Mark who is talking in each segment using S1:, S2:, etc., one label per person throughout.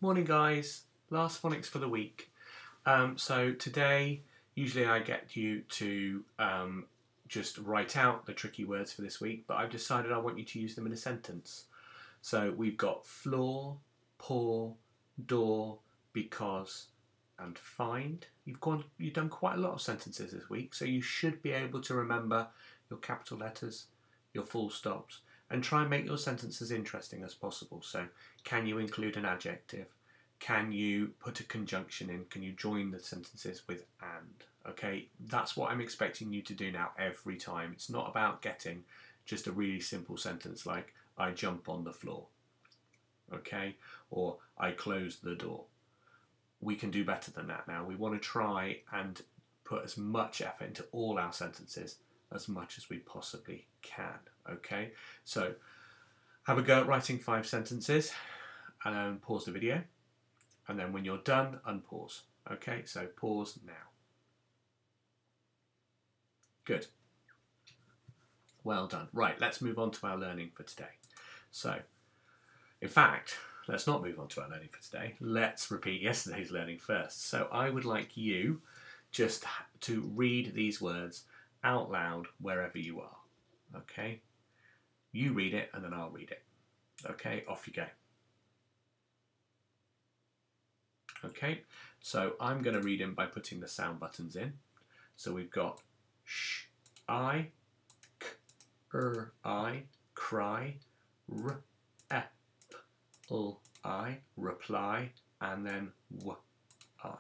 S1: Morning guys, last phonics for the week. So today, usually I get you to just write out the tricky words for this week, but I've decided I want you to use them in a sentence. So we've got floor, pour, door, because, and find. You've done quite a lot of sentences this week, so you should be able to remember your capital letters, your full stops, and try and make your sentence as interesting as possible. So can you include an adjective? Can you put a conjunction in? Can you join the sentences with and? Okay, that's what I'm expecting you to do now every time. It's not about getting just a really simple sentence like I jump on the floor, okay, or I close the door. We can do better than that now. We want to try and put as much effort into all our sentences as much as we possibly can, okay? So have a go at writing 5 sentences and then pause the video. And then when you're done, unpause. Okay, so pause now. Good. Well done. Right, let's move on to our learning for today. So, in fact, let's not move on to our learning for today. Let's repeat yesterday's learning first. So I would like you just to read these words out loud wherever you are. Okay? You read it and then I'll read it. Okay, off you go. Okay, so I'm going to read them by putting the sound buttons in. So we've got sh, I, k, I, cry, r, e, l, I, reply, and then w, I.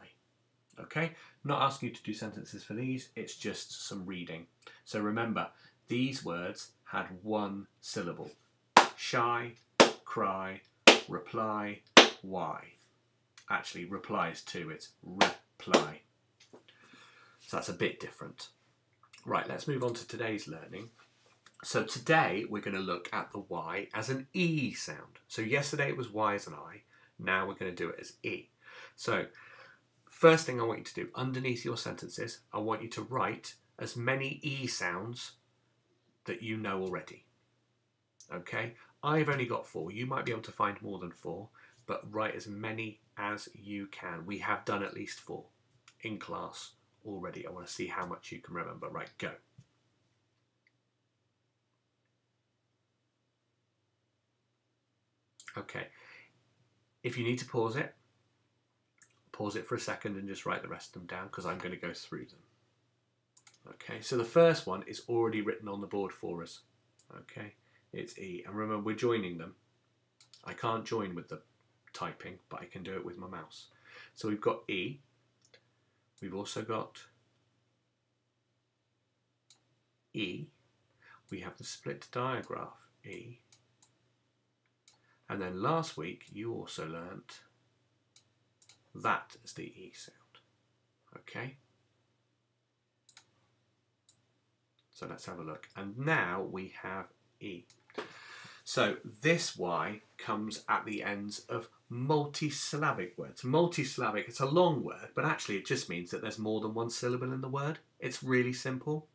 S1: Okay, not asking you to do sentences for these, it's just some reading. So remember, these words had one syllable. Shy, cry, reply, why. Actually, reply is 2, it's reply. So that's a bit different. Right, let's move on to today's learning. So today we're going to look at the Y as an E sound. So yesterday it was Y as an I, now we're going to do it as E. So first thing I want you to do, underneath your sentences, I want you to write as many E sounds that you know already. Okay, I've only got 4, you might be able to find more than 4, but write as many as you can. We have done at least 4 in class already. I want to see how much you can remember. Right, go. Okay, if you need to pause it for a second and just write the rest of them down because I'm going to go through them. Okay, so the first one is already written on the board for us. Okay, it's E, and remember we're joining them. I can't join with the typing, but I can do it with my mouse. So we've got E, we've also got E, we have the split digraph E, and then last week you also learnt that as the E sound. Okay, so let's have a look, and now we have E. So this Y comes at the ends of multisyllabic words. Multisyllabic, it's a long word, but actually it just means that there's more than one syllable in the word. It's really simple.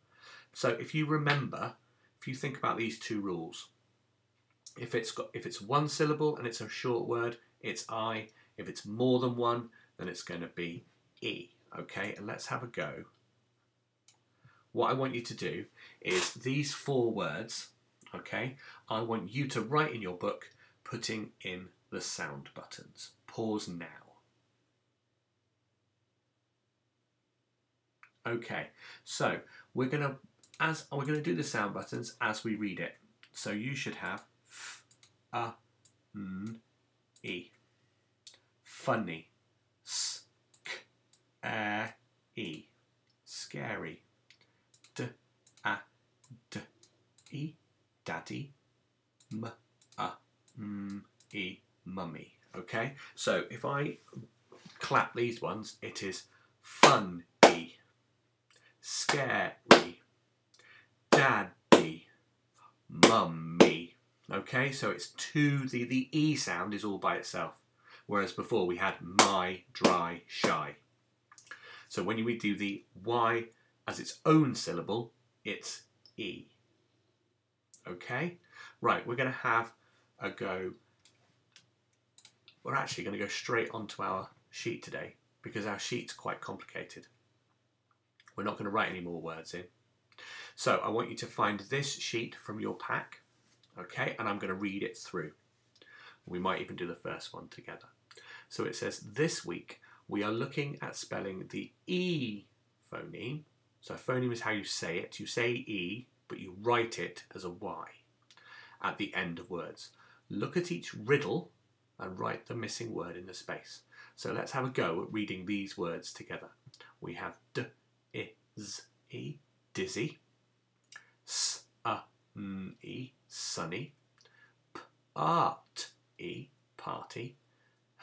S1: So if you remember, if you think about these 2 rules, if it's one syllable and it's a short word, it's I. If it's more than one, then it's going to be E. Okay, and let's have a go. What I want you to do is these 4 words, okay, I want you to write in your book, putting in the sound buttons. Pause now. Okay, so we're gonna do the sound buttons as we read it. So you should have f, a, n, e. Funny, s, k, e. Scary, d, a, d, e. Daddy, m, a, m, e, mummy. Okay, so if I clap these ones, it is funny, scary, daddy, mummy. Okay, so it's 2, the E sound is all by itself, whereas before we had my, dry, shy. So when we do the Y as its own syllable, it's E. Okay, right, we're going to have a go we're actually going to go straight onto our sheet today because our sheet's quite complicated. We're not going to write any more words in. So I want you to find this sheet from your pack, okay, and I'm going to read it through. We might even do the first one together. So it says, this week we are looking at spelling the E phoneme. So phoneme is how you say it. You say E, but you write it as a Y at the end of words. Look at each riddle and write the missing word in the space. So let's have a go at reading these words together. We have D, I, Z, E, dizzy, S, A, N, E, sunny, P, A, T, E, party,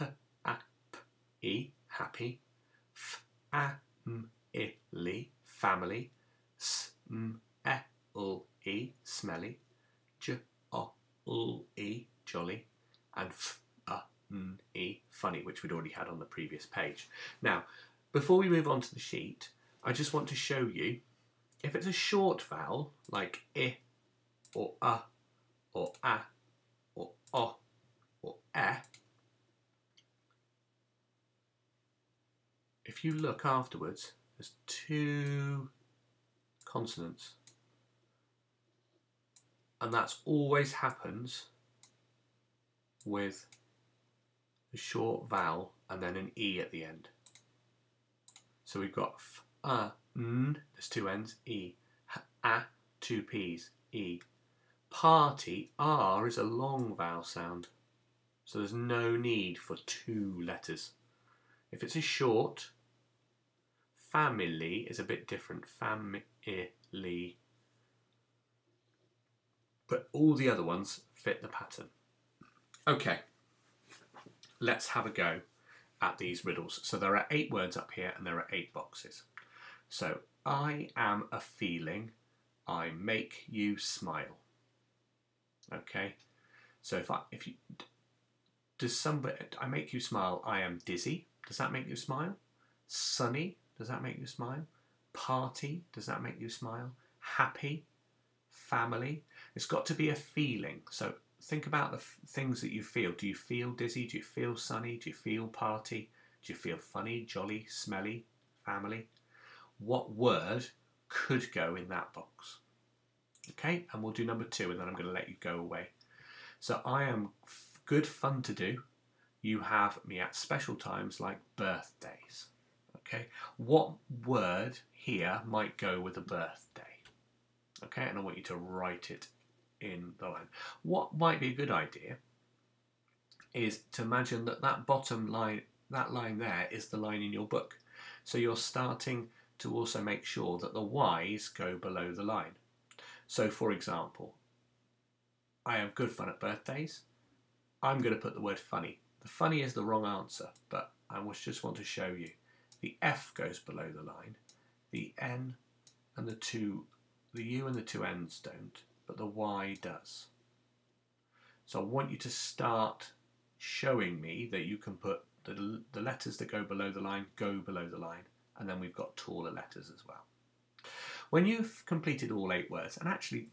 S1: H, A, P, E, happy, F, A, M, I, Ly, family, S, M, E, L, E, smelly, J, O, L, E, jolly, and F, A, N, E, funny, which we'd already had on the previous page. Now, before we move on to the sheet, I just want to show you, if it's a short vowel, like I, or A, or A, or O, or E, if you look afterwards, there's two consonants. And that always happens with a short vowel and then an E at the end. So we've got F, A, N, there's two N's, E, H, A, two P's, E. Party, R is a long vowel sound, so there's no need for two letters. If it's a short, family is a bit different, family. But all the other ones fit the pattern. Okay, let's have a go at these riddles. So there are 8 words up here and there are 8 boxes. So, I am a feeling, I make you smile. Okay, so I make you smile, I am dizzy. Does that make you smile? Sunny, does that make you smile? Party, does that make you smile? Happy, family. It's got to be a feeling. So think about the things that you feel. Do you feel dizzy? Do you feel sunny? Do you feel party? Do you feel funny, jolly, smelly, family? What word could go in that box? Okay, and we'll do number 2 and then I'm going to let you go away. So I am good fun to do. You have me at special times like birthdays. Okay, what word here might go with a birthday? Okay, and I want you to write it in the line. What might be a good idea is to imagine that that bottom line, that line there, is the line in your book. So you're starting to also make sure that the Y's go below the line. So for example, I have good fun at birthdays. I'm going to put the word funny. The funny is the wrong answer, but I just want to show you. The F goes below the line. The N and the U and the 2 N's don't, but the Y does. So I want you to start showing me that you can put the letters that go below the line, and then we've got taller letters as well. When you've completed all 8 words, and actually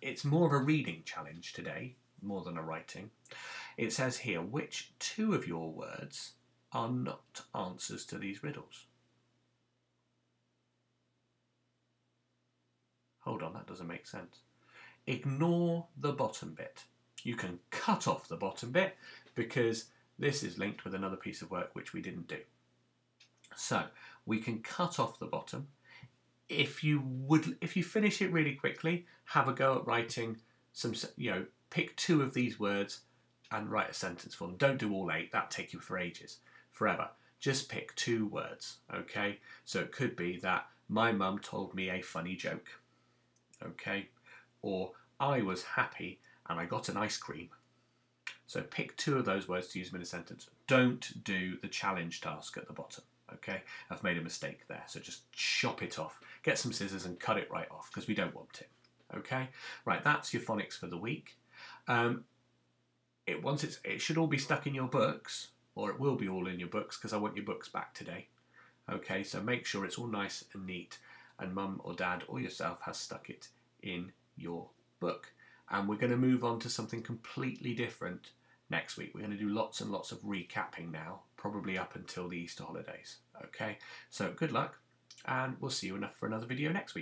S1: it's more of a reading challenge today, more than a writing, it says here, which 2 of your words are not answers to these riddles? Hold on, that doesn't make sense. Ignore the bottom bit. You can cut off the bottom bit because this is linked with another piece of work which we didn't do. So we can cut off the bottom. If you finish it really quickly, have a go at writing some, pick 2 of these words and write a sentence for them. Don't do all 8, that'll take you forever. Just pick 2 words, okay? So it could be that my mum told me a funny joke, okay? Or I was happy and I got an ice cream. So pick 2 of those words to use them in a sentence. Don't do the challenge task at the bottom, okay? I've made a mistake there, so just chop it off. Get some scissors and cut it right off because we don't want it, okay? Right, that's your phonics for the week. It should all be stuck in your books, or it will be all in your books because I want your books back today. Okay, so make sure it's all nice and neat and mum or dad or yourself has stuck it in your book. And we're going to move on to something completely different next week. We're going to do lots and lots of recapping now, probably up until the Easter holidays. Okay, so good luck, and we'll see you for another video next week.